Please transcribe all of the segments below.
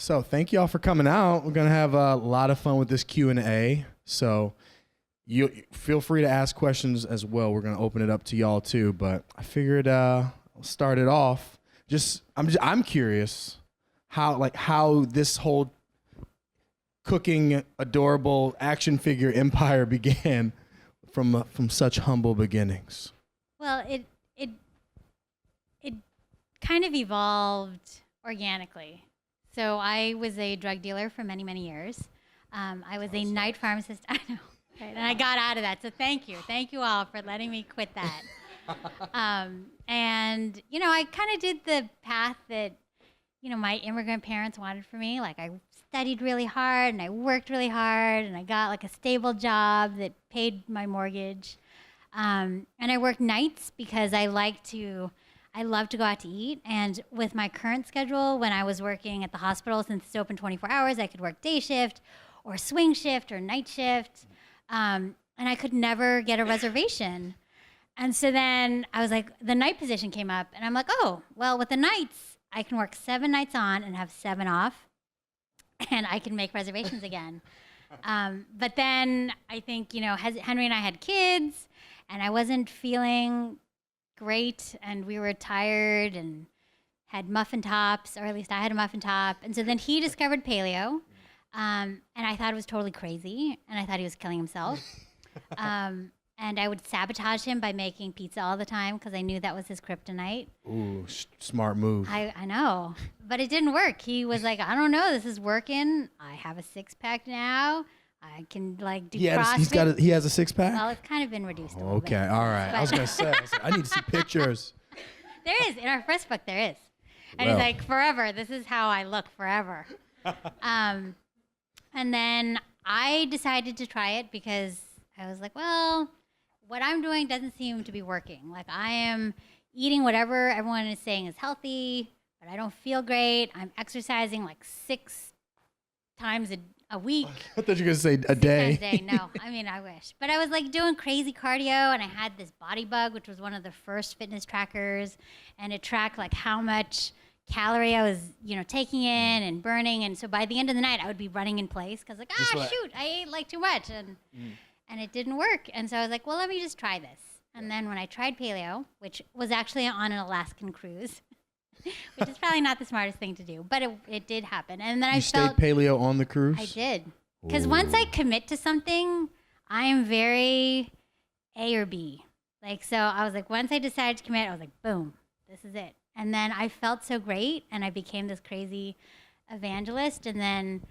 So thank y'all for coming out. We're going to have a lot of fun with this Q&A. So you feel free to ask questions as well. We're going to open it up to y'all too, but I figured I'll start it off. I'm curious how this whole cooking adorable action figure empire began from such humble beginnings. Well, it kind of evolved organically. So I was a drug dealer for many, many years. I was a night pharmacist. I know, right? And I got out of that. So thank you all for letting me quit that. And I kind of did the path that my immigrant parents wanted for me. Like, I studied really hard and I worked really hard and I got like a stable job that paid my mortgage. And I worked nights because I love to go out to eat. And with my current schedule, when I was working at the hospital, since it's open 24 hours, I could work day shift or swing shift or night shift. And I could never get a reservation. And so then I was like, the night position came up and I'm like, oh, well, with the nights, I can work 7 nights on and have 7 off and I can make reservations again. But then I think, Henry and I had kids and I wasn't feeling great and we were tired and had muffin tops, or at least I had a muffin top. And so then he discovered paleo, and I thought it was totally crazy and I thought he was killing himself. And I would sabotage him by making pizza all the time because I knew that was his kryptonite. Ooh, smart move. I know, but it didn't work. He was like, I don't know, this is working. I have a 6-pack now. I can do CrossFit. He has a 6-pack? Well, it's kind of been reduced a little bit. Okay, all right. I was going to say, I need to see pictures. There is. In our first book, there is. And he's like, forever. This is how I look forever. And then I decided to try it because I was like, well, what I'm doing doesn't seem to be working. Like, I am eating whatever everyone is saying is healthy, but I don't feel great. I'm exercising like 6 times a week. I thought you were going to say a day. 6 times a day. No, I mean, I wish. But I was like doing crazy cardio and I had this Body Bug, which was one of the first fitness trackers. And it tracked like how much calorie I was, taking in and burning. And so by the end of the night, I would be running in place because shoot, I ate like too much. And it didn't work. And so I was like, well, let me just try this. And then when I tried paleo, which was actually on an Alaskan cruise, which is probably not the smartest thing to do, but it did happen. And then you stayed paleo on the cruise? I did. Because once I commit to something, I am very A or B. Like, so I was like, once I decided to commit, I was like, boom, this is it. And then I felt so great and I became this crazy evangelist. And then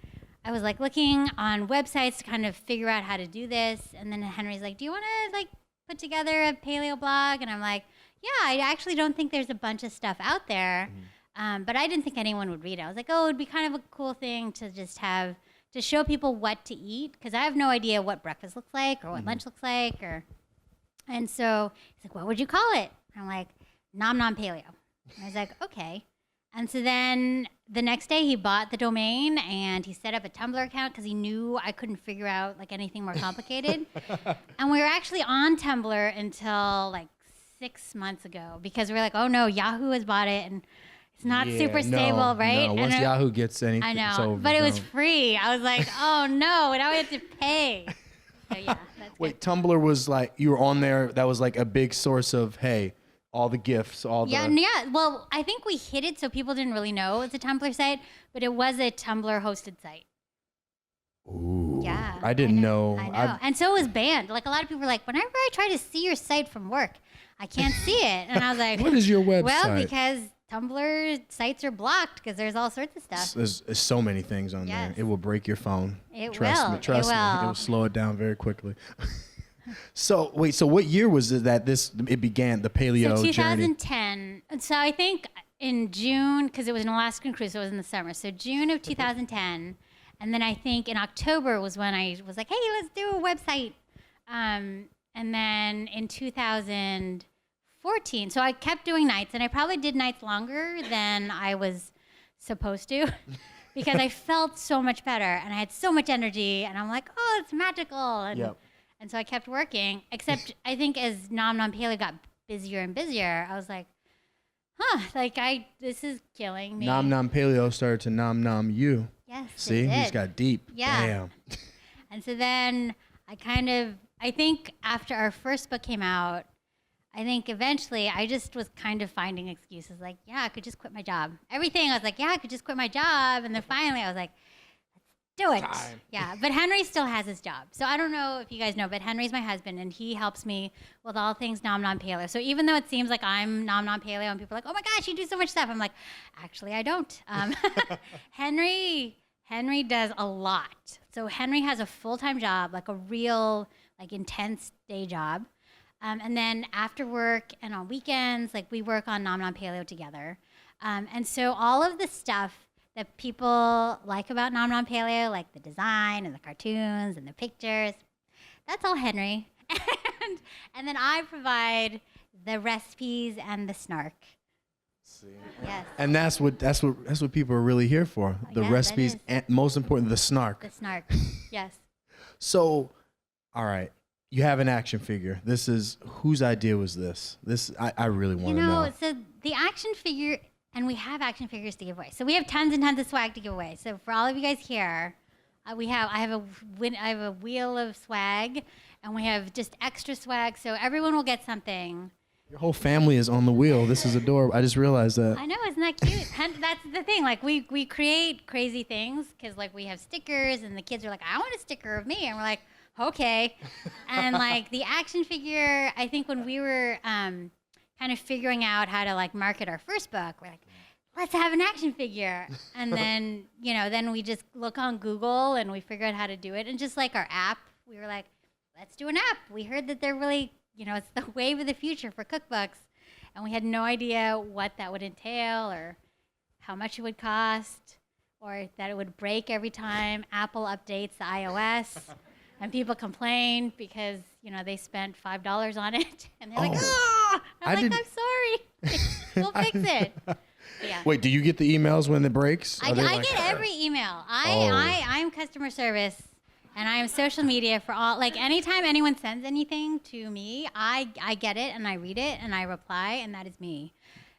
I was like looking on websites to kind of figure out how to do this. And then Henry's like, do you want to put together a paleo blog? And I'm like, yeah, I actually don't think there's a bunch of stuff out there. But I didn't think anyone would read it. I was like, oh, it'd be kind of a cool thing to just have, to show people what to eat. Because I have no idea what breakfast looks like or what lunch looks like. And so he's like, what would you call it? And I'm like, Nom Nom Paleo. And I was like, okay. And so then the next day he bought the domain and he set up a Tumblr account because he knew I couldn't figure out anything more complicated. And we were actually on Tumblr until 6 months ago because we were like, oh no, Yahoo has bought it and it's not super stable, right? No, once Yahoo gets anything, I know, it's over. But it was free. I was like, oh no, now we have to pay. So yeah, that's Wait, good. Tumblr was you were on there, that was a big source of, hey, all the gifts, Yeah. Well, I think we hid it so people didn't really know it was a Tumblr site, but it was a Tumblr hosted site. Ooh. Yeah. I didn't know. I know. And so it was banned. A lot of people were like, whenever I try to see your site from work, I can't see it. And I was like, what is your website? Well, because Tumblr sites are blocked because there's all sorts of stuff. There's so many things on there. It will break your phone. Trust me. It will slow it down very quickly. So wait, so what year was it that it began, the paleo So 2010. journey? So I think in June, because it was an Alaskan cruise, so it was in the summer. So June of 2010, and then I think in October was when I was like, hey, let's do a website. And then in 2014, so I kept doing nights, and I probably did nights longer than I was supposed to. Because I felt so much better, and I had so much energy, and I'm like, oh, it's magical. And so I kept working, except I think as Nom Nom Paleo got busier and busier, I was like, like this is killing me. Nom nom paleo started to nom nom you. Yes. See, we just got deep. Yeah. Damn. And so then I think after our first book came out, I think eventually I just was kind of finding excuses like, yeah, I could just quit my job. Everything I was like, yeah, I could just quit my job. And then finally I was like, do it. Time. Yeah. But Henry still has his job. So I don't know if you guys know, but Henry's my husband and he helps me with all things nom nom paleo. So even though it seems like I'm nom nom paleo and people are like, oh my gosh, you do so much stuff. I'm like, actually, I don't. Henry does a lot. So Henry has a full-time job, like a real, like intense day job. And then after work and on weekends, like we work on Nom Nom Paleo together. And so all of the stuff that people like about Nom Nom Paleo, like the design and the cartoons and the pictures, that's all Henry. and then I provide the recipes and the snark. See. Yes. And that's what people are really here for. The Yeah, recipes and most important, the snark. The snark. Yes. So, all right. You have an action figure. This is whose idea was this? I really want to know. So the action figure, and we have action figures to give away. So we have tons and tons of swag to give away. So for all of you guys here, I have a wheel of swag, and we have just extra swag. So everyone will get something. Your whole family is on the wheel. This is adorable. I just realized that. I know, isn't that cute? And that's the thing. Like we create crazy things because like we have stickers, and the kids are like, I want a sticker of me, and we're like, okay. And like the action figure, I think when we were kind of figuring out how to like market our first book, we're like, let's have an action figure. And then, then we just look on Google and we figure out how to do it. And just like our app, we were like, let's do an app. We heard that they're really, it's the wave of the future for cookbooks. And we had no idea what that would entail or how much it would cost or that it would break every time Apple updates the iOS. And people complain because, they spent $5 on it. And they're like, oh, I'm sorry. We'll fix it. Yeah. Wait, do you get the emails when it breaks? I get every email. I'm customer service, and I'm social media for all. Like, anytime anyone sends anything to me, I get it, and I read it, and I reply, and that is me.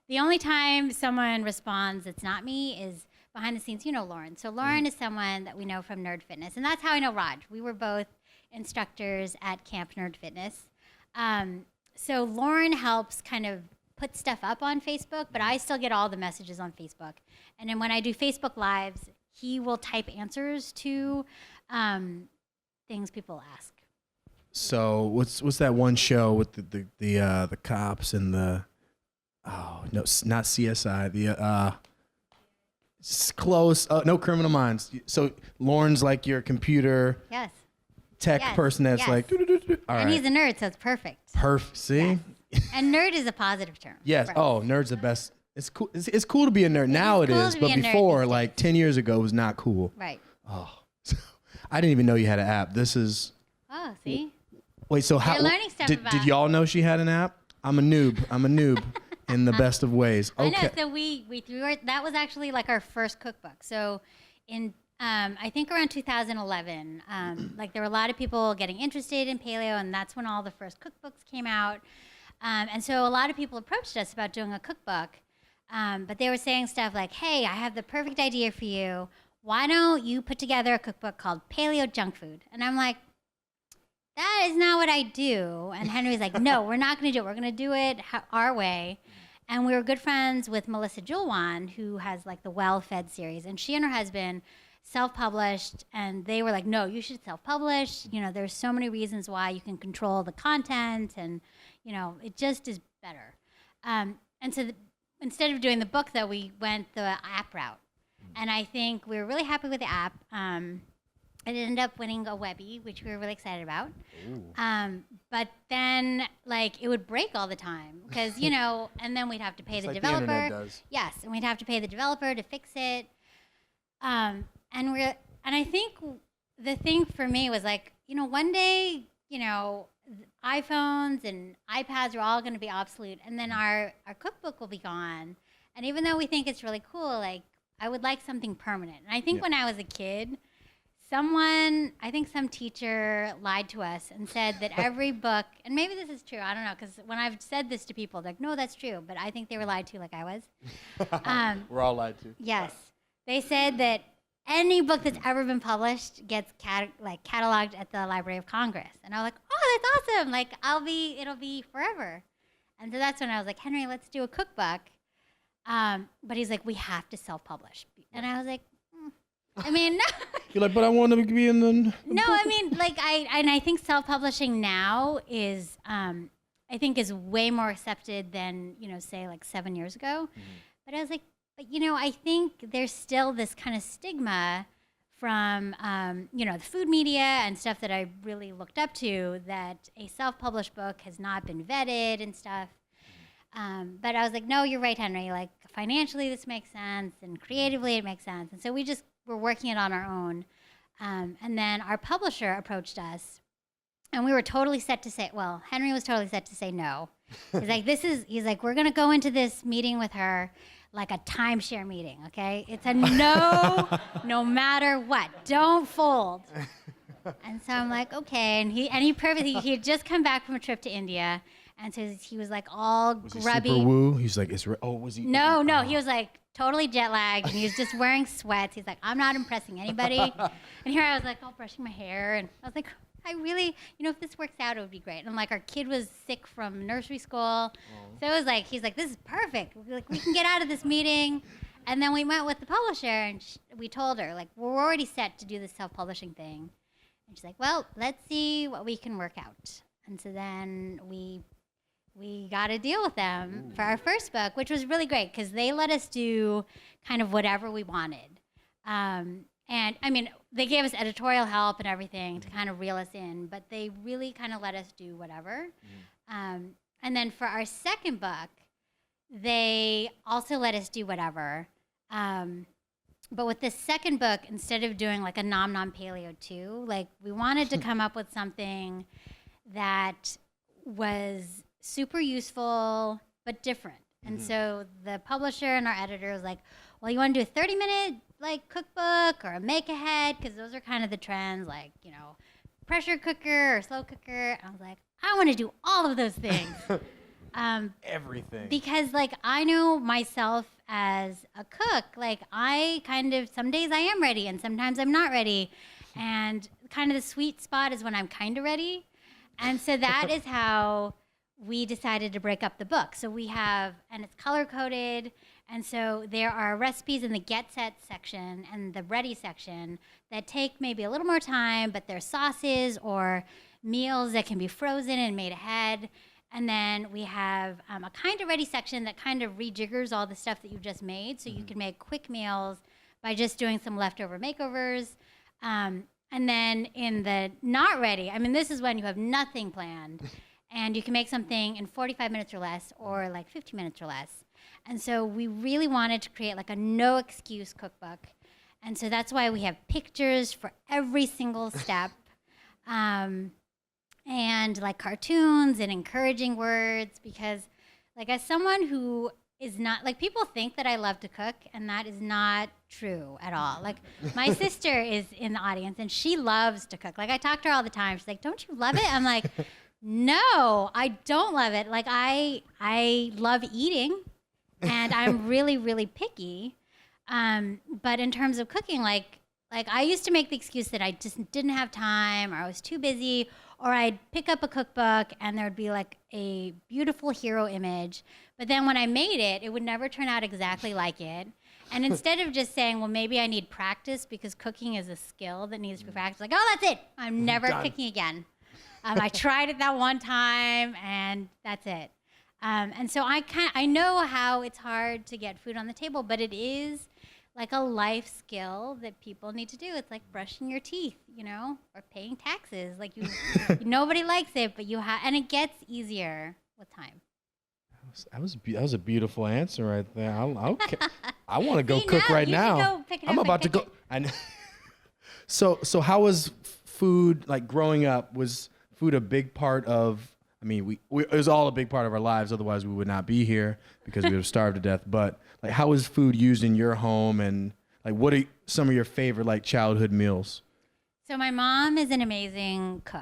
The only time someone responds that's not me is behind the scenes, Lauren. So Lauren is someone that we know from Nerd Fitness, and that's how I know Raj. We were both instructors at Camp Nerd Fitness. So Lauren helps kind of put stuff up on Facebook, but I still get all the messages on Facebook. And then when I do Facebook Lives, he will type answers to things people ask. So what's that one show with the cops and the not CSI, it's close. No, Criminal Minds. So Lauren's like your computer tech person that's like. All right. And he's a nerd, so it's perfect. Perfect. See. Yes. And nerd is a positive term. Yes. Oh, nerd's the best. It's cool. It's cool to be a nerd now. It is, but before, like 10 years ago, it was not cool. Right. Oh, I didn't even know you had an app. This is. Oh, see. Wait. So how? You're learning stuff did y'all know she had an app? I'm a noob. In the best of ways. Okay. I know. So we threw that was actually like our first cookbook. So in I think around 2011, like there were a lot of people getting interested in paleo, and that's when all the first cookbooks came out. And so a lot of people approached us about doing a cookbook, but they were saying stuff like, "Hey, I have the perfect idea for you. Why don't you put together a cookbook called Paleo Junk Food?" And I'm like, that is not what I do. And Henry's like, no, we're not going to do it. We're going to do it our way. And we were good friends with Melissa Julwan, who has like the Well-Fed series. And she and her husband self-published. And they were like, no, you should self-publish. There's so many reasons why you can control the content. And, it just is better. And so instead of doing the book, though, we went the app route. And I think we were really happy with the app. It ended up winning a Webby, which we were really excited about. But then, like, it would break all the time because, and then we'd have to pay the developer. The internet does. Yes, and we'd have to pay the developer to fix it. And I think the thing for me was like, one day, iPhones and iPads are all going to be obsolete, and then our cookbook will be gone. And even though we think it's really cool, like, I would like something permanent. And I think when I was a kid, I think some teacher lied to us and said that every book, and maybe this is true, I don't know, because when I've said this to people, they're like, no, that's true, but I think they were lied to like I was. We're all lied to. Yes. They said that any book that's ever been published gets cataloged at the Library of Congress. And I was like, oh, that's awesome. Like, it'll be forever. And so that's when I was like, Henry, let's do a cookbook. But he's like, we have to self-publish. And I was like, I mean, no. You're like, but I want to be in the. No, I mean, like, I think self-publishing now is, I think is way more accepted than, say like 7 years ago. Mm-hmm. But I was like, but, I think there's still this kind of stigma from, the food media and stuff that I really looked up to, that a self-published book has not been vetted and stuff. But I was like, no, you're right, Henry. Like, financially, this makes sense, and creatively, it makes sense. And so we're working it on our own. And then our publisher approached us, and we were totally set to say, well, Henry was totally set to say no. He's like, we're going to go into this meeting with her like a timeshare meeting, okay? It's a no matter what. Don't fold. And so I'm like, okay. And he had just come back from a trip to India. And so he was like all grubby. He super woo? He's like, was he? No. He was like totally jet lagged, and he was just wearing sweats. He's like, I'm not impressing anybody. And here I was like, brushing my hair. And I was like, I really, if this works out, it would be great. And like, our kid was sick from nursery school. So it was like, he's like, this is perfect. We can get out of this meeting. And then we went with the publisher, and we told her, like, we're already set to do this self-publishing thing. And she's like, well, let's see what we can work out. And so then we got a deal with them for our first book, which was really great because they let us do kind of whatever we wanted. And I mean, they gave us editorial help and everything to kind of reel us in, but they really kind of let us do whatever. And then for our second book, they also let us do whatever. But with this second book, instead of doing like a Nom Nom Paleo 2, like we wanted to come up with something that was super useful, but different. And so the publisher and our editor was like, well, you want to do a 30-minute like cookbook or a make ahead? Because those are kind of the trends, like, pressure cooker or slow cooker. And I was like, I want to do all of those things. Everything. Because like, I know myself as a cook, like I kind of, some days I am ready and sometimes I'm not ready. And kind of the sweet spot is when I'm kind of ready. And so that is how we decided to break up the book. So we have, and it's color coded, and so there are recipes in the get set section and the ready section that take maybe a little more time, but they're sauces or meals that can be frozen and made ahead. And then we have a kind of ready section that kind of rejiggers all the stuff that you've just made, so you can make quick meals by just doing some leftover makeovers. And then in the not ready, I mean, this is when you have nothing planned. And you can make something in 45 minutes or less, or like 50 minutes or less. And so we really wanted to create like a no excuse cookbook. And so that's why we have pictures for every single step. And like cartoons and encouraging words, because like as someone who is not, like people think that I love to cook, and that is not true at all. Like my sister is in the audience and she loves to cook. Like I talk to her all the time. She's like, don't you love it? I'm like, no, I don't love it. Like I love eating, and I'm really, really picky. But in terms of cooking, like I used to make the excuse that I just didn't have time, or I was too busy, or I'd pick up a cookbook and there would be like a beautiful hero image. But then when I made it, it would never turn out exactly like it. And instead of just saying, well, maybe I need practice because cooking is a skill that needs to be practiced, like, oh, that's it. I'm never cooking again. I tried it that one time, and that's it. And so I know how it's hard to get food on the table, but it is like a life skill that people need to do. It's like brushing your teeth, or paying taxes. Like nobody likes it, but and it gets easier with time. That was a beautiful answer right there. I want to go See, cook right now. Go pick it I'm up about to go. So how was food, like growing up? Was food a big part of? I mean, it was all a big part of our lives. Otherwise, we would not be here because we would have starved to death. But like, how was food used in your home, and like, what are some of your favorite like childhood meals? So my mom is an amazing cook.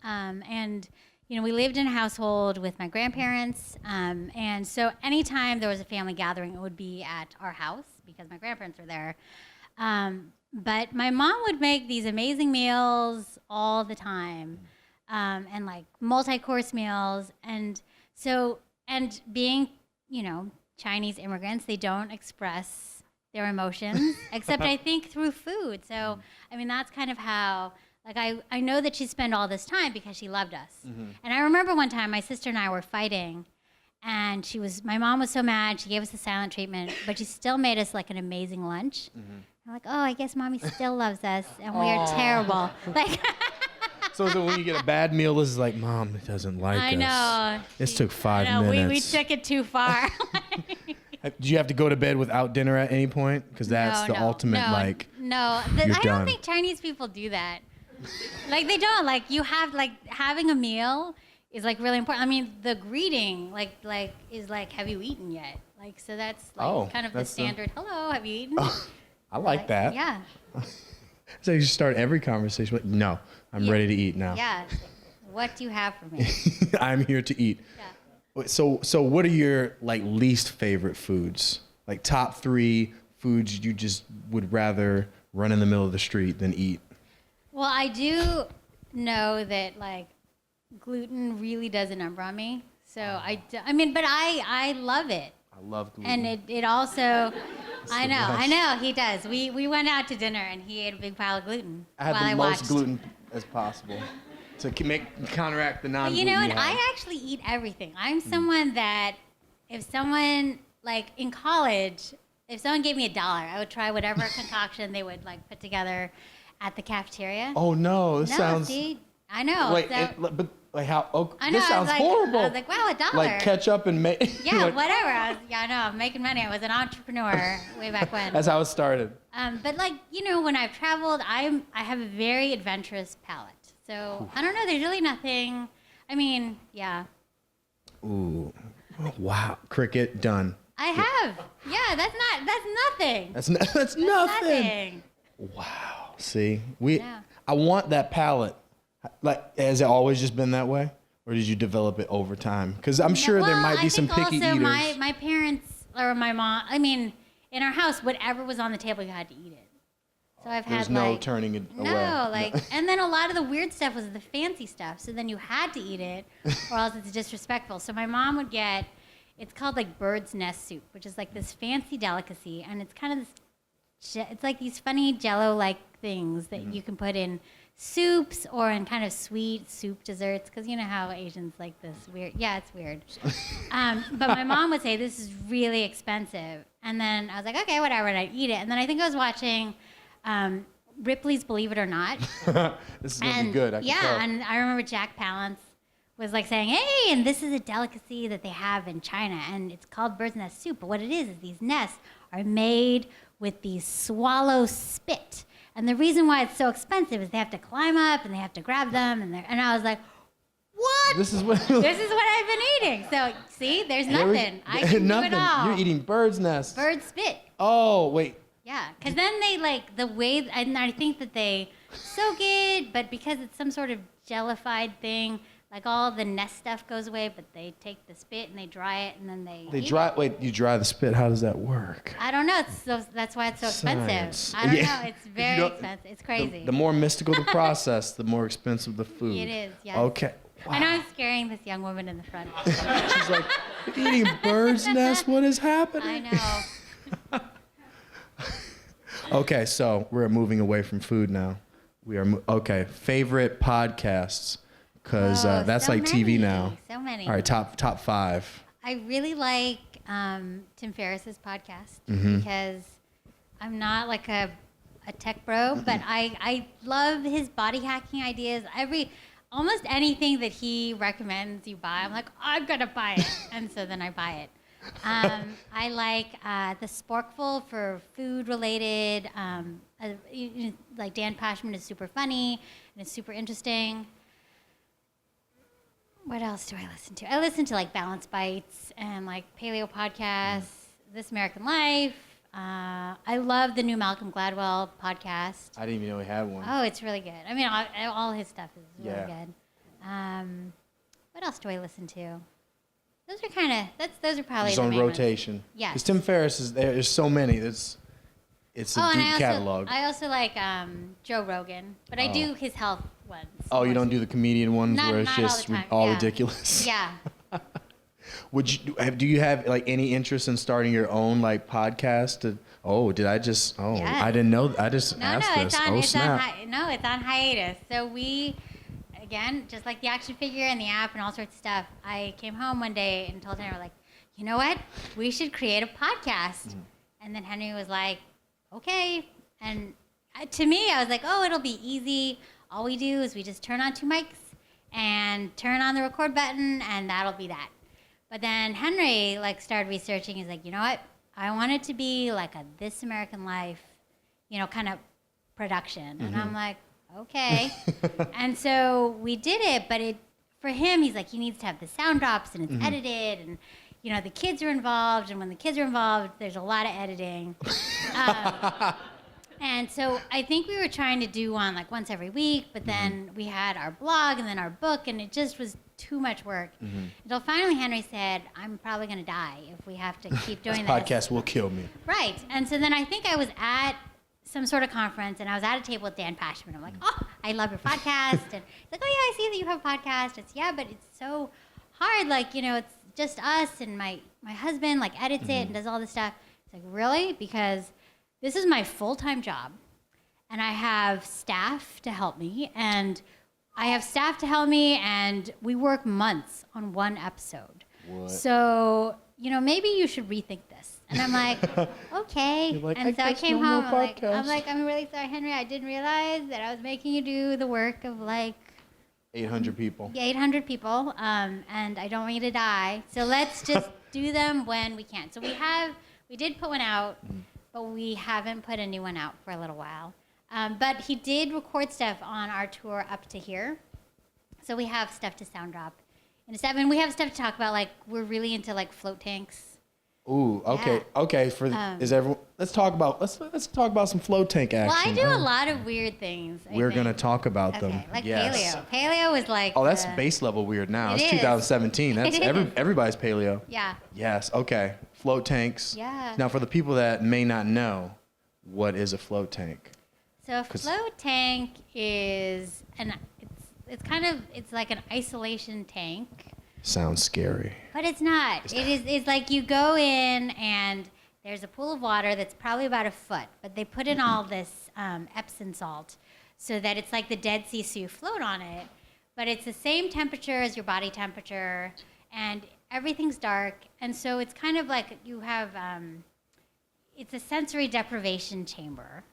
And, we lived in a household with my grandparents. And so anytime there was a family gathering, it would be at our house because my grandparents were there. But my mom would make these amazing meals all the time, and like multi-course meals. And being, Chinese immigrants, they don't express their emotions except I think through food. So, that's kind of how, like, I know that she spent all this time because she loved us. And I remember one time my sister and I were fighting, and my mom was so mad, she gave us the silent treatment, but she still made us like an amazing lunch. I'm like, oh, I guess mommy still loves us, and we are terrible. Like, So when you get a bad meal, this is like, Mom doesn't like us. I know. This took 5 minutes. We took it too far. Do you have to go to bed without dinner at any point? Because that's the ultimate, No, you're I done. don't think Chinese people do that. Like, they don't. Like, you have, like, having a meal is, like, really important. The greeting, is like, have you eaten yet? Like, so that's, like, kind of the standard, hello, have you eaten? I like that. Yeah. So you start every conversation with, no, I'm ready to eat now. Yeah. What do you have for me? I'm here to eat. Yeah. So what are your, like, least favorite foods? Like, top 3 foods you just would rather run in the middle of the street than eat? Well, I do know that, like, gluten really does a number on me. So but I love it. I love gluten. And it also, I know, he does. We went out to dinner and he ate a big pile of gluten I had while the I most watched. gluten as possible to counteract the non-gluten. But you know what? you have. I actually eat everything. I'm someone that, if someone, like, in college, if someone gave me $1, I would try whatever concoction they would, like, put together at the cafeteria. Oh no, this sounds. See, I know. Wait, so, but like how? Oh, I know, this sounds I was like, horrible. I was like, wow, $1. Like ketchup and Yeah, like, whatever. I know. I'm making money. I was an entrepreneur way back when. That's how it started. But, like, when I've traveled, I have a very adventurous palate. So I don't know. There's really nothing. Yeah. Ooh, wow! Cricket done. I have. Yeah, that's nothing. That's nothing. That's nothing. Wow. See, Yeah. I want that palate. Like, has it always just been that way, or did you develop it over time? Because I'm sure there might be some picky also eaters. my parents or my mom. In our house, whatever was on the table, you had to eat it. So I've There's had no like turning it away. No, and then a lot of the weird stuff was the fancy stuff. So then you had to eat it, or else it's disrespectful. So my mom would get. It's called like bird's nest soup, which is like this fancy delicacy, and it's kind of this. It's like these funny Jello-like things that you can put in soups or in kind of sweet soup desserts, because you know how Asians like this weird. Yeah, it's weird. But my mom would say this is really expensive, and then I was like, okay, whatever, and I'd eat it. And then I think I was watching Ripley's Believe It or Not. This is gonna be good. I can tell. And I remember Jack Palance was like saying, hey, and this is a delicacy that they have in China, and it's called bird's nest soup. But what it is these nests are made with these swallow spit. And the reason why it's so expensive is they have to climb up and they have to grab them. And I was like, what? This is what I've been eating. So, see, there's nothing. I can nothing. do it all. You're eating bird's nests. Bird spit. Oh, wait. Yeah, because then they like the way, and I think that they soak it, but because it's some sort of jellified thing, like all the nest stuff goes away, but they take the spit and they dry it, and then they eat it. Wait, you dry the spit? How does that work? I don't know. That's why it's so expensive. Science. I don't know. It's very expensive. It's crazy. The more mystical the process, the more expensive the food. It is, yes. Okay. Wow. I know I'm scaring this young woman in the front. She's like, eating bird's nest? What is happening? I know. Okay, so we're moving away from food now. We are, okay, favorite podcasts, because that's so like TV many, now. So many. All right, top 5. I really like Tim Ferriss's podcast because I'm not like a tech bro, but I love his body hacking ideas. Almost anything that he recommends you buy, I'm like, I'm gonna buy it, and so then I buy it. I like the Sporkful for food related. Like Dan Pashman is super funny and it's super interesting. What else do I listen to? I listen to like Balance Bites and like Paleo podcasts, This American Life. I love the new Malcolm Gladwell podcast. I didn't even know he had one. Oh, it's really good. I mean, all his stuff is really Yeah. good. What else do I listen to? Those are probably It's the on main ones. rotation. Yes. Because Tim Ferriss is there. There's so many. It's a deep catalog. I also like Joe Rogan, but I do his health ones. Oh, you don't do the comedian ones Not- where it's not all just the time, all yeah. ridiculous. Yeah. Do you have like any interest in starting your own like podcast? Yes. I didn't know. I just asked this. It's on hiatus. So we, again, just like the action figure and the app and all sorts of stuff, I came home one day and told Henry, like, you know what? We should create a podcast. And then Henry was like, okay. And to me, I was like, oh, it'll be easy. All we do is we just turn on 2 mics and turn on the record button, and that'll be that. But then Henry like started researching. He's like, you know what? I want it to be like a This American Life, kind of production. And I'm like, okay. And so we did it, but for him, he's like, he needs to have the sound drops and it's edited, and the kids are involved. And when the kids are involved, there's a lot of editing. And so I think we were trying to do one like once every week, but then we had our blog and then our book, and it just was too much work. Until finally Henry said, I'm probably going to die if we have to keep doing this. Podcast will kill me. Right. And so then I think I was at some sort of conference, and I was at a table with Dan Pashman. I'm like, oh, I love your podcast. And he's like, oh, yeah, I see that you have a podcast. It's, yeah, but it's so hard. Like, it's just us, and my husband, like, edits it and does all this stuff. It's like, really? Because this is my full-time job, and I have staff to help me, and we work months on one episode. What? So, maybe you should rethink this. And I'm like, okay. You're like, and so I guess came no home. more I'm podcasts. like, I'm really sorry, Henry. I didn't realize that I was making you do the work of like 800 people. 800 people, and I don't want you to die. So let's just do them when we can. So we did put one out, but we haven't put a new one out for a little while. But he did record stuff on our tour up to here. So we have stuff to sound drop. And we have stuff to talk about. Like, we're really into like float tanks. Ooh, okay, Yeah. okay. Let's talk about some float tank action. Well, I do a lot of weird things. We're gonna talk about them. Okay, like Yes. paleo. Paleo is like. Oh, that's base level weird now. It It's is. 2017. That's It is. everybody's paleo. Yeah. Yes. Okay. Float tanks. Yeah. Now, for the people that may not know, what is a float tank? So a float tank is it's like an isolation tank. Sounds scary. But it's not. It's like you go in and there's a pool of water that's probably about a foot, but they put in all this Epsom salt so that it's like the Dead Sea, so you float on it. But it's the same temperature as your body temperature, and everything's dark. And so it's kind of like you have, it's a sensory deprivation chamber.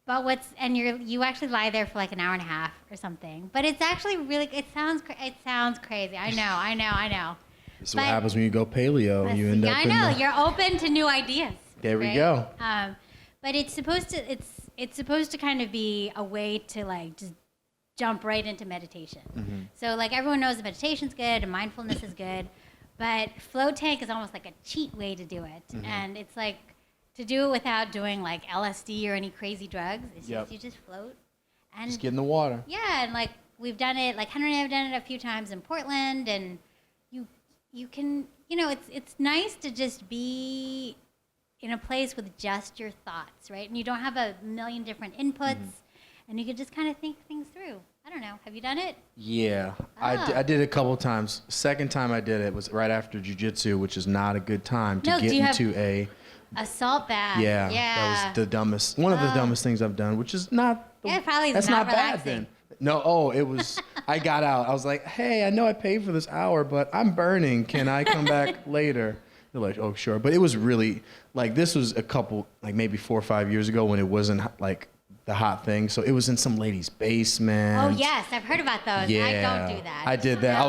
But you actually lie there for like an hour and a half or something. But it's actually really, it sounds crazy. I know. This is what happens when you go paleo. You end up you're open to new ideas. There we right? go. But it's supposed to kind of be a way to like just jump right into meditation. So like everyone knows that meditation's good and mindfulness is good, but float tank is almost like a cheat way to do it. And it's like, to do it without doing like LSD or any crazy drugs, it's just you just float and Just get in the water. Yeah, and like we've done it, like Henry and I have done it a few times in Portland, and you can, it's nice to just be in a place with just your thoughts, right? And you don't have a million different inputs, and you can just kind of think things through. I don't know. Have you done it? Yeah, I did it a couple times. Second time I did it was right after jiu-jitsu, which is not a good time to get into a salt bath. Yeah, that was the dumbest, one of the dumbest things I've done, which is not. Probably that's not bad relaxing. then. No, it was. I got out. I was like, hey, I know I paid for this hour, but I'm burning. Can I come back later? They're like, oh, sure. But it was really like this was a couple, like maybe 4 or 5 years ago when it wasn't like the hot thing. So it was in some lady's basement. Oh yes, I've heard about those. Yeah, I don't do that. I did that. No. I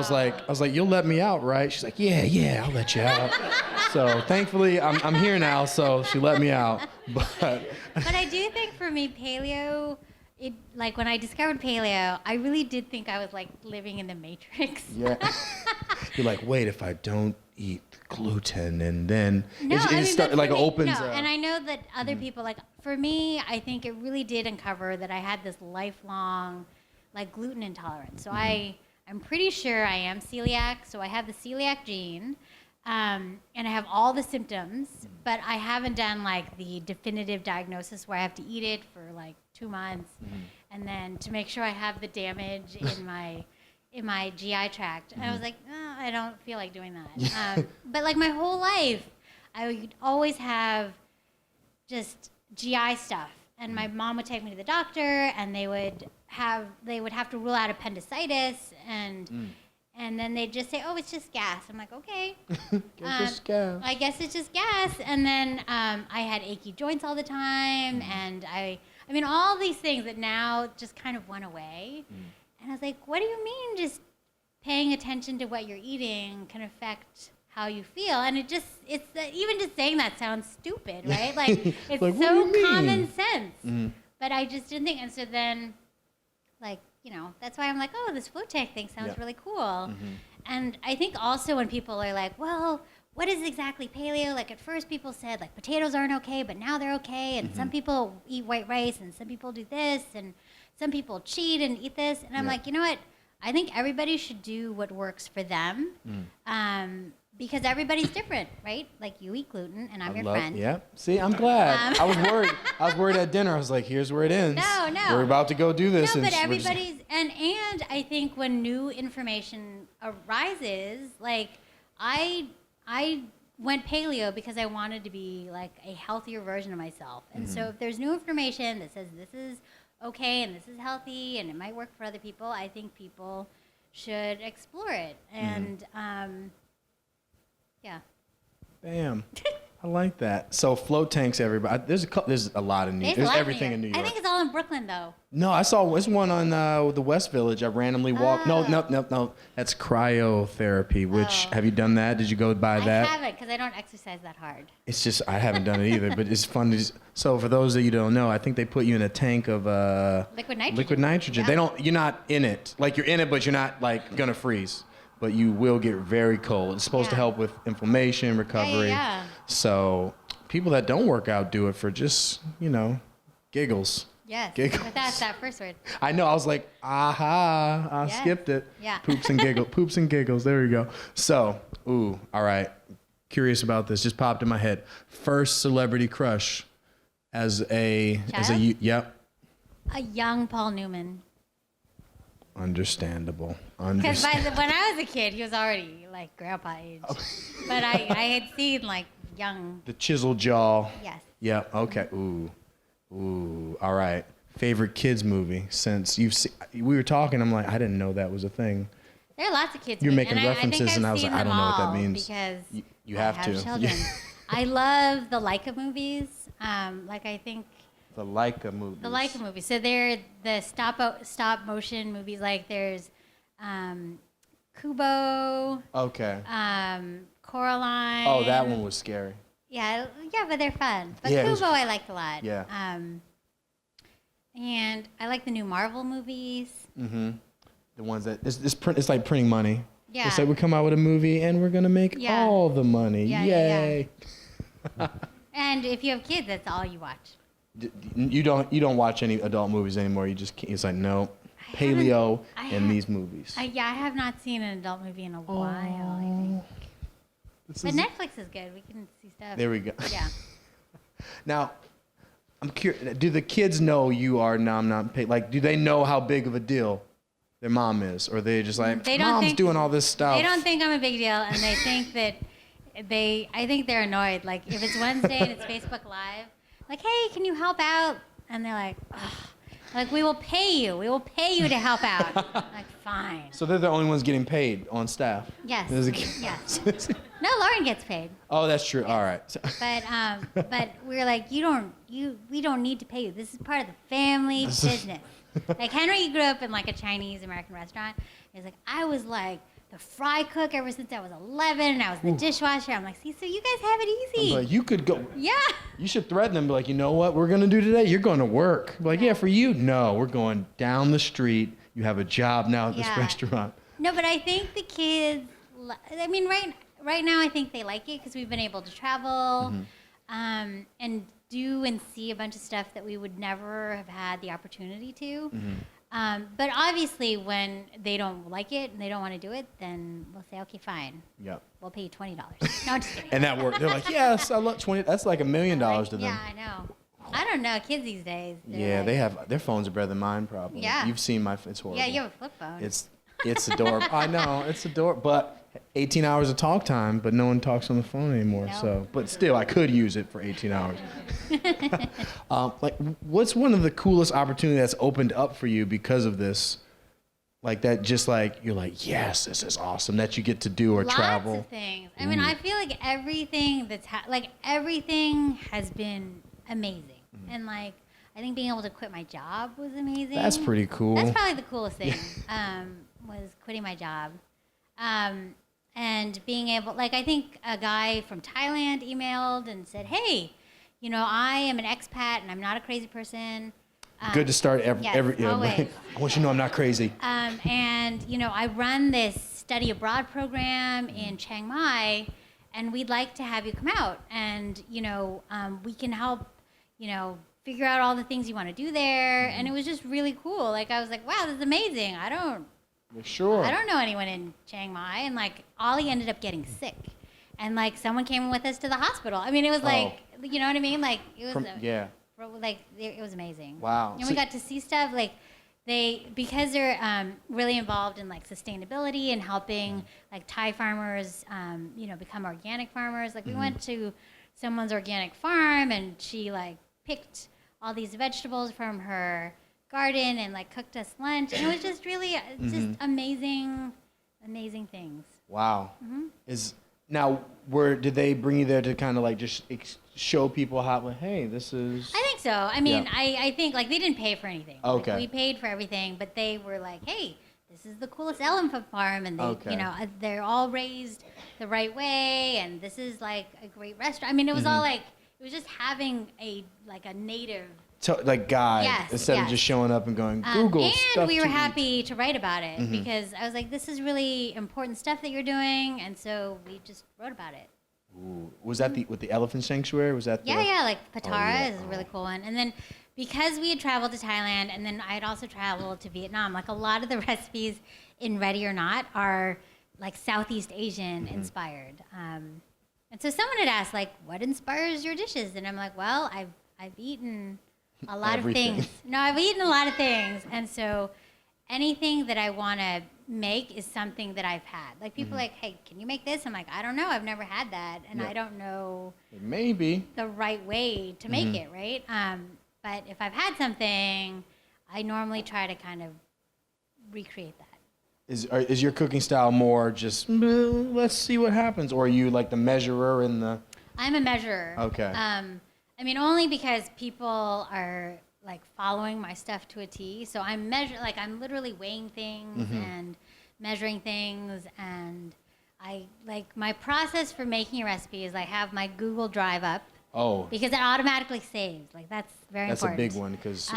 was like, you'll let me out, right? She's like, yeah, I'll let you out. So thankfully, I'm here now. So she let me out. But I do think for me, paleo, like when I discovered paleo, I really did think I was like living in the Matrix. yeah, you're like, wait, if I don't eat gluten, and then No, it opens no, and I know that other people, like for me, I think it really did uncover that I had this lifelong like gluten intolerance. So I'm pretty sure I am celiac. So I have the celiac gene, and I have all the symptoms, but I haven't done like the definitive diagnosis where I have to eat it for like 2 months, and then to make sure I have the damage in my GI tract. And I was like, oh, I don't feel like doing that. But like my whole life, I would always have just GI stuff. And my mom would take me to the doctor, and they would have to rule out appendicitis, and then they'd just say, oh, it's just gas. I'm like, okay. It's gas. I guess it's just gas. And then I had achy joints all the time, and I mean, all these things that now just kind of went away. And I was like, what do you mean just paying attention to what you're eating can affect how you feel? And even just saying that sounds stupid, right? Like, it's like, so common sense. But I just didn't think. And so then, like, that's why I'm like, oh, this float tank thing sounds really cool. And I think also when people are like, well, what is exactly paleo? Like at first people said like potatoes aren't okay, but now they're okay. And some people eat white rice, and some people do this, and some people cheat and eat this. And I'm like, you know what? I think everybody should do what works for them, because everybody's different, right? Like you eat gluten, and I'm your friend. Yeah. See, I'm glad. I was worried. I was worried at dinner. I was like, here's where it ends. No. We're about to go do this. No, but everybody's, and I think when new information arises, like I went paleo because I wanted to be like a healthier version of myself. And so if there's new information that says this is okay and this is healthy and it might work for other people, I think people should explore it. And yeah. Bam. I like that. So float tanks, everybody. There's a lot of there's everything in New York. I think it's all in Brooklyn though. No, I saw this one on the West Village. I randomly walked. No. That's cryotherapy. Which have you done that? Did you go by that? I haven't, because I don't exercise that hard. It's just I haven't done it either, but it's fun. So for those that you don't know, I think they put you in a tank of liquid nitrogen. Liquid nitrogen. Yeah. You're not in it. Like you're in it, but you're not like gonna freeze. But you will get very cold. It's supposed to help with inflammation, recovery. Yeah. So people that don't work out do it for just, giggles. Yes. Giggles. But that's that first word. I know. I was like, aha, I skipped it. Yeah. Poops and giggles. Poops and giggles. There we go. So, all right. Curious about this. Just popped in my head. First celebrity crush as a yep. A young Paul Newman. Understandable. Because when I was a kid, he was already like grandpa age. Oh. But I had seen like young. The chiseled jaw. Yes. Yeah. Okay. Ooh. All right. Favorite kids movie since we were talking. I'm like, I didn't know that was a thing. There are lots of kids. You're making and references, and I was like, I don't know what that means. Because you have to. Children. I love the Leica movies. I think. The Leica movies. The Leica movies. So they're the stop motion movies. Like there's Kubo. Okay. Coraline. Oh, that one was scary. Yeah, but they're fun. But Kubo I liked a lot. Yeah. And I like the new Marvel movies. Mm-hmm. The ones that it's like printing money. Yeah. It's like we come out with a movie and we're gonna make all the money. Yeah, Yay. Yeah. And if you have kids, that's all you watch. You don't watch any adult movies anymore. You just can't. It's like no paleo and these movies. I have not seen an adult movie in a while. I think. But Netflix is good. We can see stuff. There we go. Yeah. Now, I'm curious. Do the kids know you are not paleo? Like, do they know how big of a deal their mom is, or they just like mom's doing all this stuff? They don't think I'm a big deal, and they think that I think they're annoyed. Like if it's Wednesday and it's Facebook Live. Like, hey, can you help out? And they're like, ugh. Like, we will pay you. We will pay you to help out. Like, fine. So they're the only ones getting paid on staff? Yes. Yes. No, Lauren gets paid. Oh, that's true. Yes. All right. But we're like, we don't need to pay you. This is part of the family business. Like, Henry grew up in, like, a Chinese-American restaurant. He's like, I was, like, the fry cook ever since I was 11, and I was the dishwasher. I'm like, see, so you guys have it easy. Like, you could go. Yeah. You should threaten them, be like, you know what we're going to do today? You're going to work. Like, yeah, for you? No, we're going down the street. You have a job now at this restaurant. No, but I think the kids, I mean, right now I think they like it because we've been able to travel and do and see a bunch of stuff that we would never have had the opportunity to. But obviously, when they don't like it and they don't want to do it, then we'll say, okay, fine. Yep. We'll pay you $20. No, I'm just kidding. And that worked. They're like, yes, I love 20. That's like $1 million to them. Yeah, I know. I don't know. Kids these days. Yeah, like, they have their phones are better than mine probably. Yeah. You've seen my. It's horrible. Yeah, you have a flip phone. It's adorable. I know it's adorable, but 18 hours of talk time, but no one talks on the phone anymore. No. So, but still, I could use it for 18 hours. Like, what's one of the coolest opportunities that's opened up for you because of this? Like that, just like you're like, yes, this is awesome that you get to do or travel. Lots of things. I mean, I feel like everything that's everything has been amazing, and like I think being able to quit my job was amazing. That's pretty cool. That's probably the coolest thing. Was quitting my job, and being able, like, I think a guy from Thailand emailed and said, "Hey, you know, I am an expat and I'm not a crazy person." Good to start every. Yeah, always. I want you to know I'm not crazy. And you know, I run this study abroad program in Chiang Mai, and we'd like to have you come out, and you know, we can help, you know, figure out all the things you want to do there. And it was just really cool. Like I was like, wow, this is amazing. I don't know anyone in Chiang Mai, and like Ollie ended up getting sick, and like someone came with us to the hospital. I mean, it was like, you know what I mean? Like it was like it was amazing. Wow. And we got to see stuff like because they're really involved in like sustainability and helping like Thai farmers, you know, become organic farmers. Like we went to someone's organic farm, and she like picked all these vegetables from her garden and like cooked us lunch, and it was just really just amazing things. Wow. Did they bring you there to kind of like just show people how, like, hey, this is? I think so. I mean, I think like they didn't pay for anything. Okay. Like, we paid for everything, but they were like, hey, this is the coolest elephant farm, and they, you know, they're all raised the right way, and this is like a great restaurant. I mean, it was all like, it was just having a native like guide instead of just showing up and going Google and stuff. And we were happy to write about it because I was like, this is really important stuff that you're doing, and so we just wrote about it. Ooh. Was that with the elephant sanctuary? Was that? Yeah, like plethora is a really cool one, and then because we had traveled to Thailand, and then I had also traveled to Vietnam. Like a lot of the recipes in Ready or Not are like Southeast Asian inspired. And so someone had asked, like, what inspires your dishes? And I'm like, well, I've eaten a lot of things. No, I've eaten a lot of things. And so anything that I want to make is something that I've had. Like people are like, hey, can you make this? I'm like, I don't know. I've never had that. And I don't know maybe the right way to make it, right? But if I've had something, I normally try to kind of recreate that. Is your cooking style more just let's see what happens, or are you like the measurer in the? I'm a measurer. Okay. I mean, only because people are like following my stuff to a T. So I'm I'm literally weighing things and measuring things, and I like my process for making a recipe is I have my Google Drive up. Oh. Because it automatically saves. Like that's very important. That's a big one because.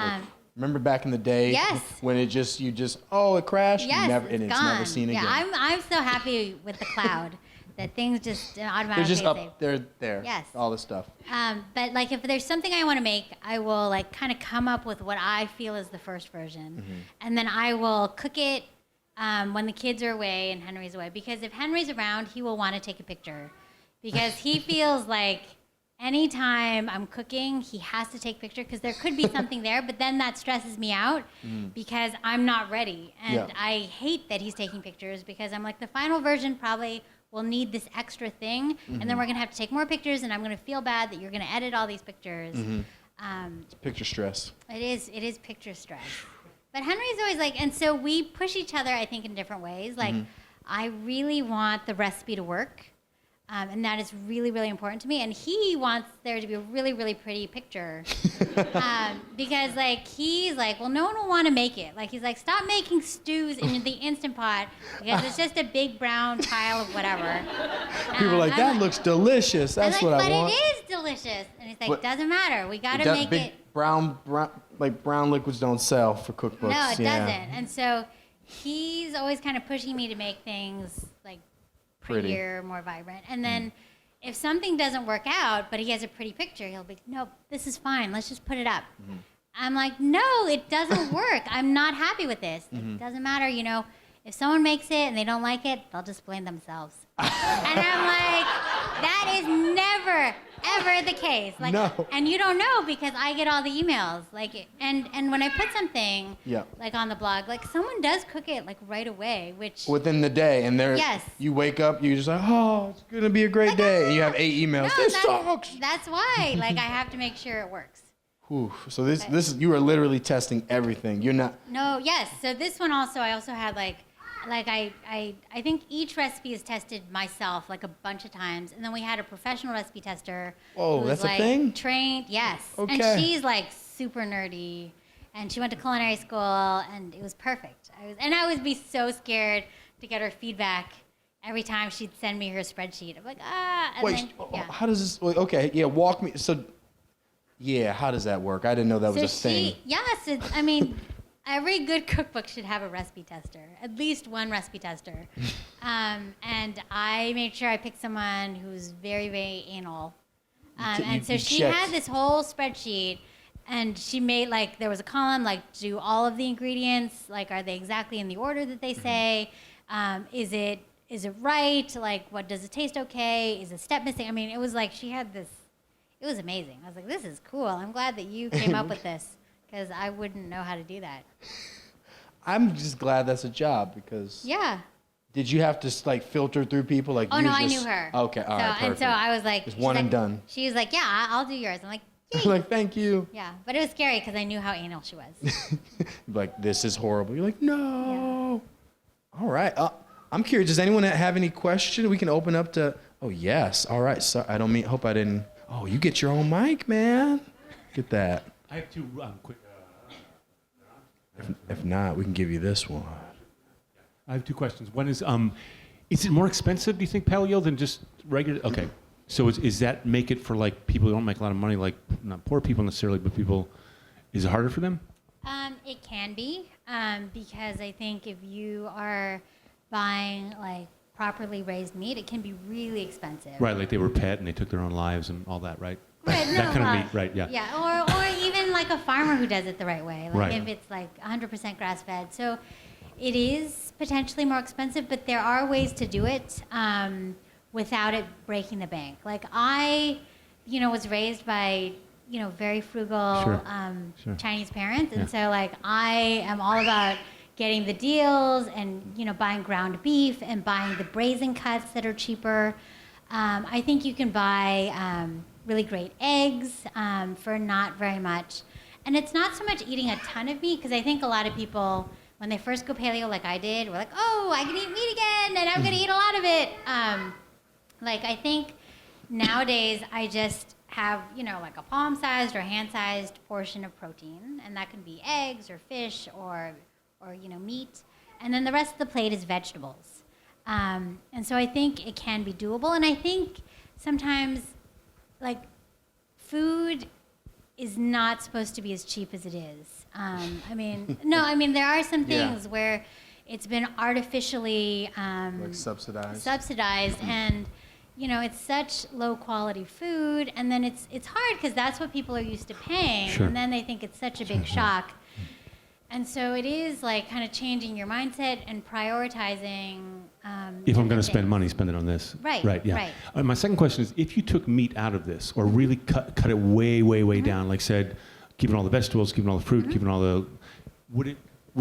Remember back in the day when it crashed? Yes, it's never seen again. Yeah, I'm so happy with the cloud that things just automatically They're just save. up there. Yes. All the stuff. But like if there's something I want to make, I will like kind of come up with what I feel is the first version. And then I will cook it when the kids are away and Henry's away. Because if Henry's around, he will want to take a picture. Because he feels like anytime I'm cooking, he has to take a picture because there could be something there, but then that stresses me out because I'm not ready. And I hate that he's taking pictures because I'm like, the final version probably will need this extra thing, and then we're going to have to take more pictures, and I'm going to feel bad that you're going to edit all these pictures. It's picture stress. It is picture stress. But Henry's always like, and so we push each other, I think, in different ways. Like, I really want the recipe to work. And that is really, really important to me. And he wants there to be a really, really pretty picture. Because, like, he's like, well, no one will want to make it. Like, he's like, stop making stews in the Instant Pot because it's just a big brown pile of whatever. People are like, that looks delicious. That's what I want. But it is delicious. And he's like, doesn't matter. We got to make it. Brown liquids don't sell for cookbooks. No, it doesn't. And so he's always kind of pushing me to make things, like, Pretty. prettier, more vibrant. And then if something doesn't work out, but he has a pretty picture, he'll be, no, this is fine. Let's just put it up. I'm like, no, it doesn't work. I'm not happy with this. It doesn't matter, you know. If someone makes it and they don't like it, they'll just blame themselves. And I'm like, that is never, ever the case. Like, No. And you don't know because I get all the emails. Like, and when I put something like on the blog, like someone does cook it like right away, which Within the day, and you wake up, you're just like, oh, it's gonna be a great day, and you have 8 emails. no, This sucks. that's why. Like, I have to make sure it works. Whew. So this is, you are literally testing everything. You're not. No, yes. So this one also, I also had like I think each recipe is tested myself like a bunch of times, and then we had a professional recipe tester. Whoa, who's that's like a thing? Trained, yes. Okay. And she's like super nerdy, and she went to culinary school, and it was perfect. I would be so scared to get her feedback every time she'd send me her spreadsheet. I'm like, and Wait, then, how does this? Wait, okay, yeah, walk me. So, yeah, how does that work? I didn't know that was a thing. Yes, I mean, every good cookbook should have a recipe tester, at least one recipe tester. And I made sure I picked someone who's very, very anal. And so she had this whole spreadsheet, and she made, like, there was a column, like, do all of the ingredients, like, are they exactly in the order that they say? Is it right? Like, what, does it taste okay? Is a step missing? I mean, it was like she had this, it was amazing. I was like, this is cool. I'm glad that you came up with this, because I wouldn't know how to do that. I'm just glad that's a job, because. Yeah. Did you have to like filter through people like? Oh no, I knew her. Okay, all right, perfect. And so I was like, it's one and done. She was like, yeah, I'll do yours. I'm like, yay. Like, thank you. Yeah, but it was scary because I knew how anal she was. Like, this is horrible. You're like, no. Yeah. All right. I'm curious. Does anyone have any question? We can open up to. Oh yes. All right. So I don't mean. Hope I didn't. Oh, you get your own mic, man. Get that. I have two quick. If not, we can give you this one. I have two questions. One is it more expensive, do you think, paleo than just regular? Okay. So is that make it for like people who don't make a lot of money, like not poor people necessarily, but people, is it harder for them? It can be, because I think if you are buying like properly raised meat, it can be really expensive. Right, like they were pet and they took their own lives and all that, right? Right, that kind of meat, right, yeah. Yeah, or even like a farmer who does it the right way, like right. if it's like 100% grass-fed. So it is potentially more expensive, but there are ways to do it without it breaking the bank. Like I, was raised by, very frugal Sure. Chinese parents. And so like I am all about getting the deals and, buying ground beef and buying the braising cuts that are cheaper. I think you can buy really great eggs for not very much. And it's not so much eating a ton of meat, because I think a lot of people, when they first go paleo like I did, we're like, oh, I can eat meat again, and I'm going to eat a lot of it. I think nowadays I just have, like a palm-sized or hand-sized portion of protein, and that can be eggs or fish or meat. And then the rest of the plate is vegetables. And so I think it can be doable. And I think sometimes, like, food is not supposed to be as cheap as it is. There are some things where it's been artificially like subsidized, and it's such low quality food, and then it's hard because that's what people are used to paying, Sure. and then they think it's such a big shock. And so it is like kind of changing your mindset and prioritizing. If I'm going to spend money, spend it on this. Right. Right. Yeah. Right. My second question is, if you took meat out of this, or really cut it way, way, way down, like said, keeping all the vegetables, keeping all the fruit, keeping all the, would it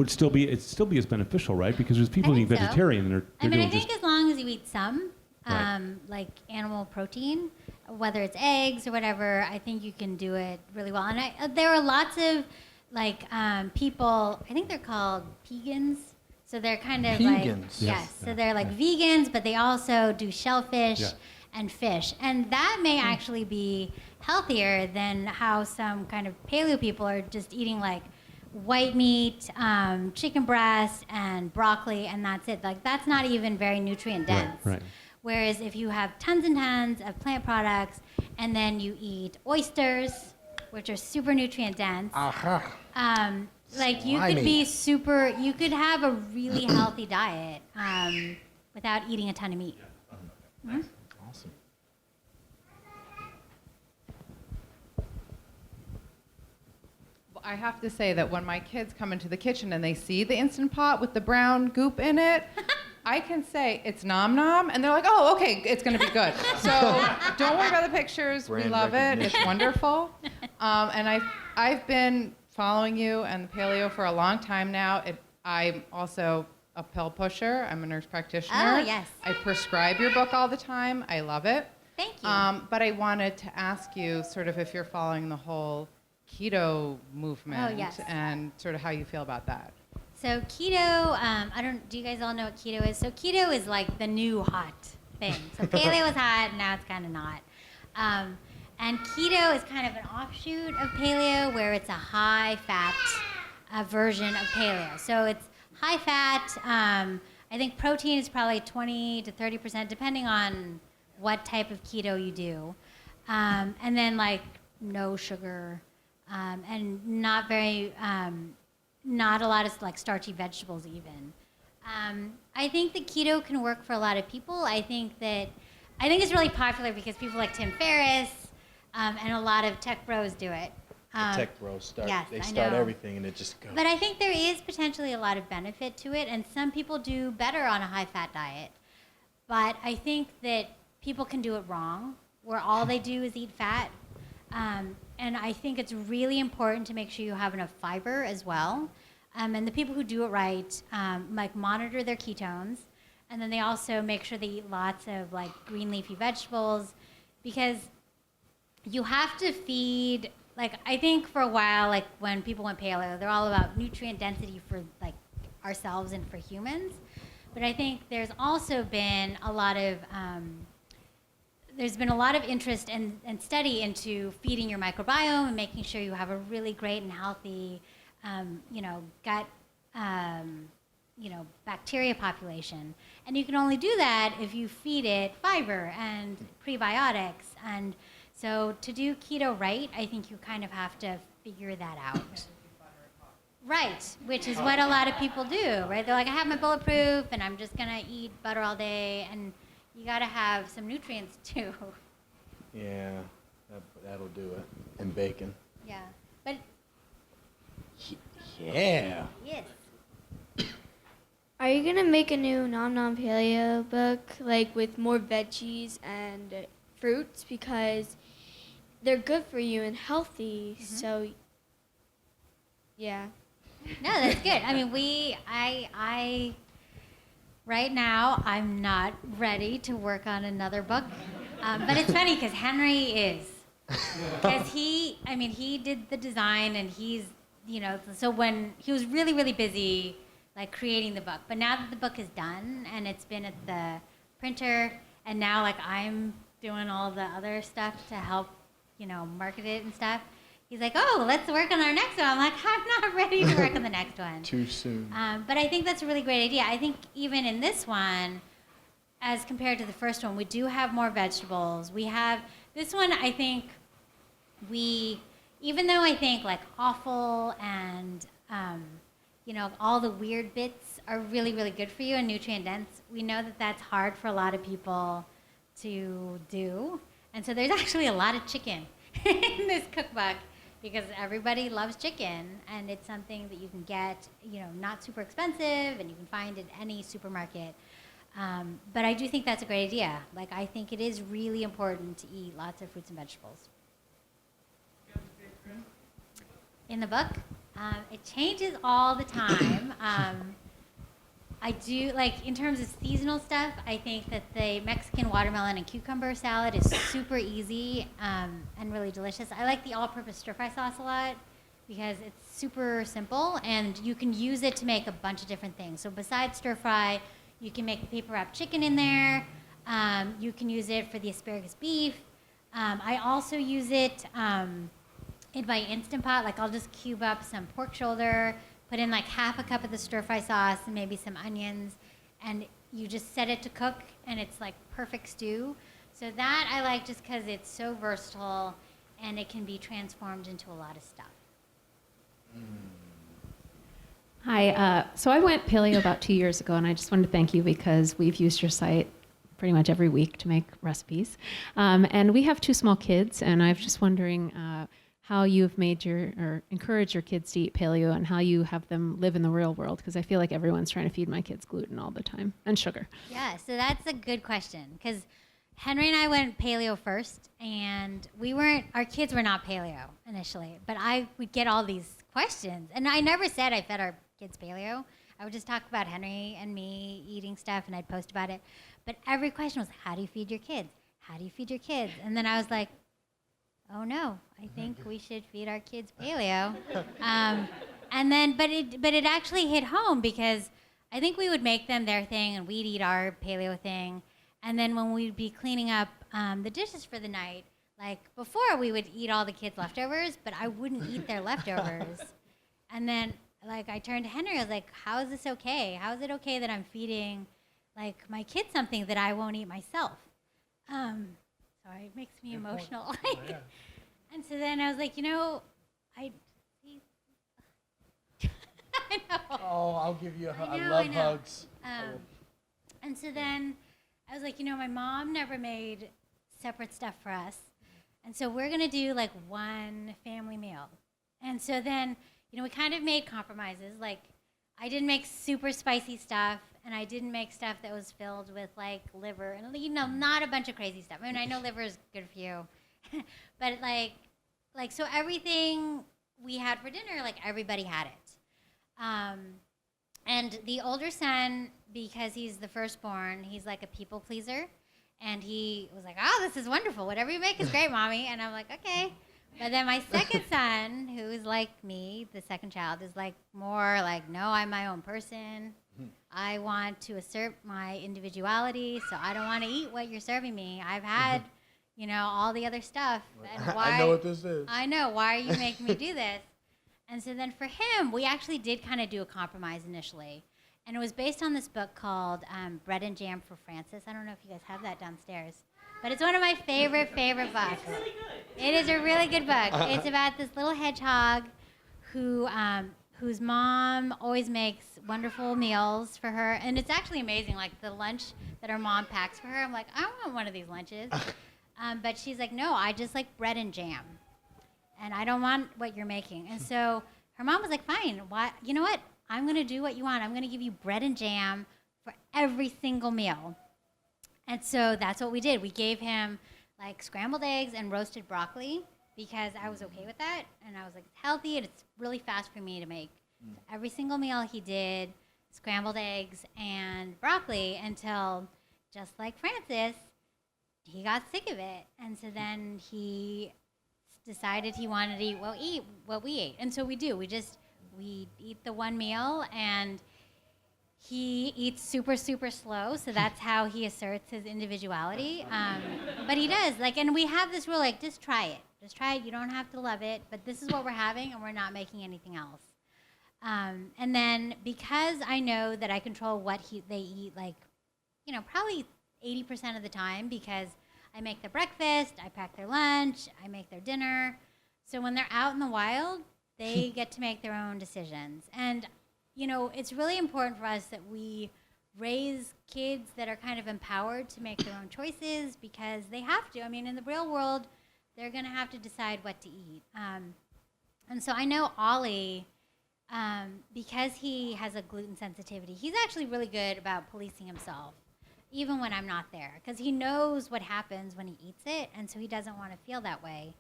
still be as beneficial, right? Because there's people eating vegetarian and they're doing I think as long as you eat some, Right. like animal protein, whether it's eggs or whatever, I think you can do it really well. And there are lots of people, I think they're called pegans. So they're kind of Pegans? yes. So they're like vegans, but they also do shellfish and fish. And that may actually be healthier than how some kind of paleo people are just eating like white meat, chicken breast, and broccoli, and that's it. Like, that's not even very nutrient dense. Right. Whereas if you have tons and tons of plant products, and then you eat oysters, which are super nutrient dense, you could have a really healthy diet without eating a ton of meat. Awesome. Well, I have to say that when my kids come into the kitchen and they see the Instant Pot with the brown goop in it, I can say it's nom nom, and they're like, "Oh, okay, it's going to be good." So don't worry about the pictures. Brand We love it. It's recognition. wonderful. And I've been following you and the paleo for a long time now. I'm also a pill pusher. I'm a nurse practitioner. Oh, yes. I prescribe your book all the time. I love it. Thank you. But I wanted to ask you sort of if you're following the whole keto movement Oh, yes. and sort of how you feel about that. So keto, do you guys all know what keto is? So keto is like the new hot thing. So paleo is hot, now it's kind of not. And keto is kind of an offshoot of paleo where it's a high-fat version of paleo. So it's high-fat. I think protein is probably 20 to 30%, depending on what type of keto you do. And then like no sugar and not a lot of like starchy vegetables even. I think that keto can work for a lot of people. I think it's really popular because people like Tim Ferriss and a lot of tech bros do it. Tech bros start. Yes, They I start know. everything and it just goes. But I think there is potentially a lot of benefit to it, and some people do better on a high-fat diet. But I think that people can do it wrong, where all they do is eat fat. And I think it's really important to make sure you have enough fiber as well. And the people who do it right, like monitor their ketones, and then they also make sure they eat lots of like green leafy vegetables, because you have to feed. Like I think for a while, like when people went paleo, they're all about nutrient density for like ourselves and for humans. But I think there's also been a lot of interest and study into feeding your microbiome and making sure you have a really great and healthy, gut, bacteria population. And you can only do that if you feed it fiber and prebiotics. And so to do keto right, I think you kind of have to figure that out. Right, which is what a lot of people do, right? They're like, I have my bulletproof and I'm just gonna eat butter all day, and you gotta have some nutrients too. Yeah, that'll do it. And bacon. Yeah, but Yeah. yes. Are you gonna make a new Nom Nom Paleo book, like with more veggies and fruits, because they're good for you and healthy? So, yeah. No, that's good. I mean, I right now I'm not ready to work on another book, but it's funny because Henry is, because he did the design and he's, so when he was really, really busy like creating the book, but now that the book is done and it's been at the printer, and now like I'm doing all the other stuff to help, market it and stuff. He's like, oh, let's work on our next one. I'm like, I'm not ready to work on the next one. Too soon. But I think that's a really great idea. I think even in this one, as compared to the first one, we do have more vegetables. We have, this one, I think even though I think like offal and, all the weird bits are really, really good for you and nutrient dense, we know that that's hard for a lot of people to do. And so there's actually a lot of chicken in this cookbook, because everybody loves chicken, and it's something that you can get, not super expensive, and you can find at any supermarket. But I do think that's a great idea. Like, I think it is really important to eat lots of fruits and vegetables. In the book, it changes all the time. I do, like, in terms of seasonal stuff, I think that the Mexican watermelon and cucumber salad is super easy and really delicious. I like the all-purpose stir-fry sauce a lot because it's super simple, and you can use it to make a bunch of different things. So besides stir-fry, you can make the paper-wrapped chicken in there. You can use it for the asparagus beef. I also use it in my Instant Pot. Like, I'll just cube up some pork shoulder, put in like half a cup of the stir-fry sauce and maybe some onions, and you just set it to cook, and it's like perfect stew. So that I like just because it's so versatile and it can be transformed into a lot of stuff. Hi, so I went paleo about 2 years ago, and I just wanted to thank you because we've used your site pretty much every week to make recipes. And we have 2 small kids, and I was just wondering how you've made or encouraged your kids to eat paleo and how you have them live in the real world, because I feel like everyone's trying to feed my kids gluten all the time and sugar. Yeah, so that's a good question, because Henry and I went paleo first, and our kids were not paleo initially, but I would get all these questions, and I never said I fed our kids paleo. I would just talk about Henry and me eating stuff, and I'd post about it. But every question was, how do you feed your kids? How do you feed your kids? And then I was like, oh no, I think we should feed our kids paleo. And then, but it actually hit home, because I think we would make them their thing and we'd eat our paleo thing. And then when we'd be cleaning up the dishes for the night, like before we would eat all the kids' leftovers, but I wouldn't eat their leftovers. And then like I turned to Henry, I was like, how is this okay? How is it okay that I'm feeding like my kids something that I won't eat myself? Sorry, it makes me emotional. And so then I was like, I know. Oh, I'll give you a hug. I know, love I know. hugs. And so then I was like, my mom never made separate stuff for us. And so we're going to do like one family meal. And so then, we kind of made compromises. Like I didn't make super spicy stuff, and I didn't make stuff that was filled with like liver and, not a bunch of crazy stuff. I mean, I know liver is good for you, but like, so everything we had for dinner, like everybody had it. And the older son, because he's the firstborn, he's like a people pleaser. And he was like, oh, this is wonderful. Whatever you make is great, Mommy. And I'm like, okay. But then my second son, who is like me, the second child, is like more like, no, I'm my own person. I want to assert my individuality, so I don't want to eat what you're serving me. I've had, all the other stuff. And why, I know what this is. I know. Why are you making me do this? And so then for him, we actually did kind of do a compromise initially. And it was based on this book called Bread and Jam for Francis. I don't know if you guys have that downstairs. But it's one of my favorite books. It's really good. It is a really good book. It's about this little hedgehog whose mom always makes wonderful meals for her. And it's actually amazing, like the lunch that her mom packs for her. I'm like, I want one of these lunches. But she's like, no, I just like bread and jam. And I don't want what you're making. And so her mom was like, fine. You know what? I'm going to do what you want. I'm going to give you bread and jam for every single meal. And so that's what we did. We gave him like scrambled eggs and roasted broccoli because I was okay with that. And I was like, it's healthy and it's really fast for me to make. So every single meal he did scrambled eggs and broccoli until, just like Francis, he got sick of it. And so then he decided he wanted to eat what we ate. And so we do. We eat the one meal, and he eats super, super slow, so that's how he asserts his individuality. But he does, and we have this rule, just try it. Just try it. You don't have to love it, but this is what we're having, and we're not making anything else. And then because I know that I control what they eat, probably 80% of the time, because I make their breakfast, I pack their lunch, I make their dinner. So when they're out in the wild, they get to make their own decisions. And, it's really important for us that we raise kids that are kind of empowered to make their own choices, because they have to. I mean, in the real world, they're going to have to decide what to eat. And so I know Ollie, because he has a gluten sensitivity, he's actually really good about policing himself, even when I'm not there, because he knows what happens when he eats it, and so he doesn't want to feel that way.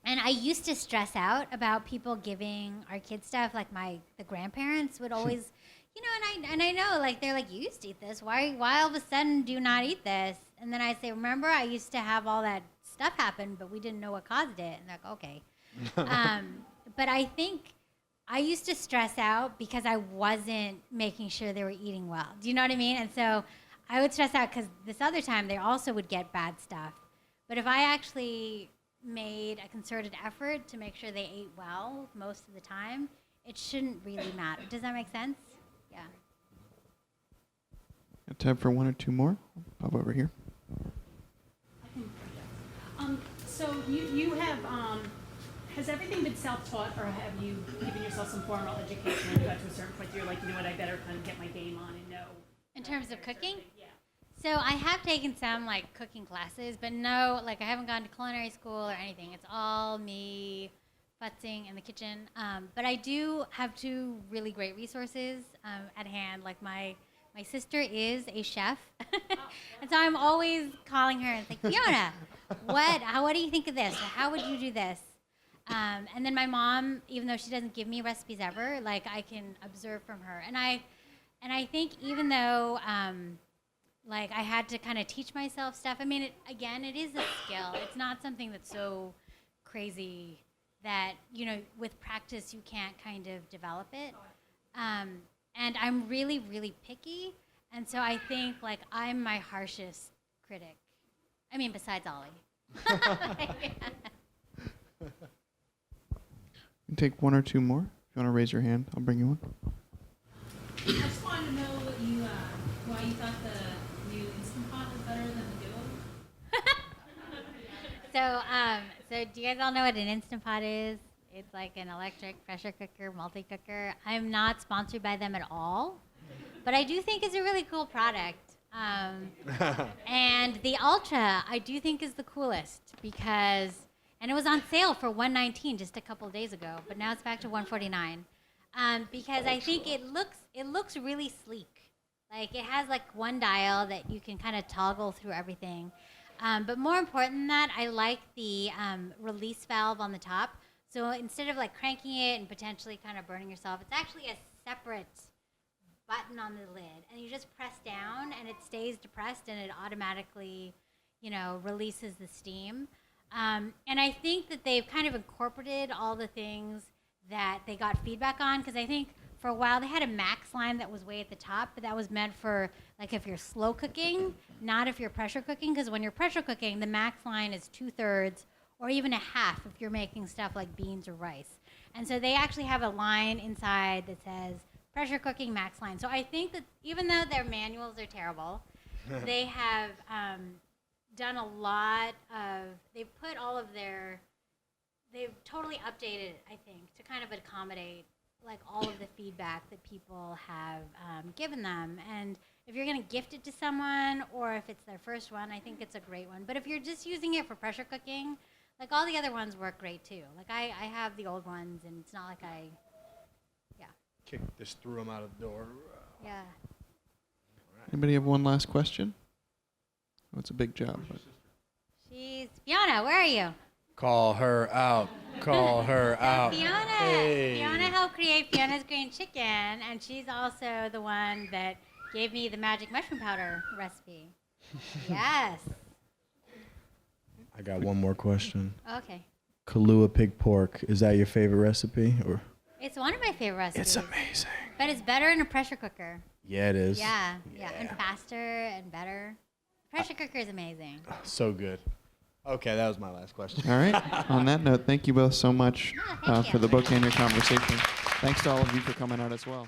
And I used to stress out about people giving our kids stuff, the grandparents would always, and I know, they're like, you used to eat this. Why all of a sudden do you not eat this? And then I say, remember, I used to have all that stuff happen, but we didn't know what caused it. And they're like, okay. But I think I used to stress out because I wasn't making sure they were eating well. Do you know what I mean? And so I would stress out because this other time they also would get bad stuff. But if I actually made a concerted effort to make sure they ate well most of the time, it shouldn't really matter. Does that make sense? Yeah. Got time for one or two more? Pop over here. So you have, has everything been self-taught, or have you given yourself some formal education and you got to a certain point where you're like, you know what, I better kind of get my game on and know? In terms of cooking? Yeah. So I have taken some like cooking classes, but no, like I haven't gone to culinary school or anything. It's all me futzing in the kitchen. But I do have two really great resources at hand. Like my sister is a chef, and so I'm always calling her and it's like, Fiona, what do you think of this? Or how would you do this? And then my mom, even though she doesn't give me recipes ever, like I can observe from her. And I think even though like I had to kind of teach myself stuff. I mean, it is a skill. It's not something that's so crazy that, you know, with practice you can't kind of develop it. And I'm really, really picky. And so I think like I'm my harshest critic. I mean, besides Ollie. You can take one or two more. If you want to raise your hand, I'll bring you one. I just wanted to know why you thought the new Instant Pot was better than the Duo. So do you guys all know what an Instant Pot is? It's like an electric pressure cooker, multi-cooker. I'm not sponsored by them at all, but I do think it's a really cool product. And the Ultra, I do think is the coolest because, and it was on sale for $119 just a couple of days ago, but now it's back to $149. Because I think it looks really sleek. Like it has like one dial that you can kind of toggle through everything. But more important than that, I like the release valve on the top. So instead of like cranking it and potentially kind of burning yourself, it's actually a separate button on the lid. And you just press down and it stays depressed and it automatically, you know, releases the steam. And I think that they've kind of incorporated all the things that they got feedback on, because I think for a while they had a max line that was way at the top, but that was meant for like if you're slow cooking, not if you're pressure cooking, because when you're pressure cooking, the max line is 2/3 or even a half if you're making stuff like beans or rice. And so they actually have a line inside that says pressure cooking max line. So I think that even though their manuals are terrible, they have done a lot of, they've put all of their, they've totally updated it, I think, to kind of accommodate like all of the feedback that people have given them. And if you're going to gift it to someone or if it's their first one, I think it's a great one. But if you're just using it for pressure cooking, like all the other ones work great too. Like I have the old ones and it's not like Just threw them out of the door. yeah. Anybody have one last question? Oh, it's a big job. But. She's, Fiona, where are you? Call her out. Call her out. Fiona helped create Fiona's Green Chicken, and she's also the one that gave me the magic mushroom powder recipe. Yes. I got one more question. Okay. Kahlua pig pork. Is that your favorite recipe? Or It's one of my favorite recipes. it's amazing. But it's better in a pressure cooker. Yeah, it is. Yeah, and faster and better. Pressure cooker is amazing. So good. Okay, that was my last question. All right. On that note, thank you both so much Thank for you. the book and your conversation. Thanks to all of you for coming out as well.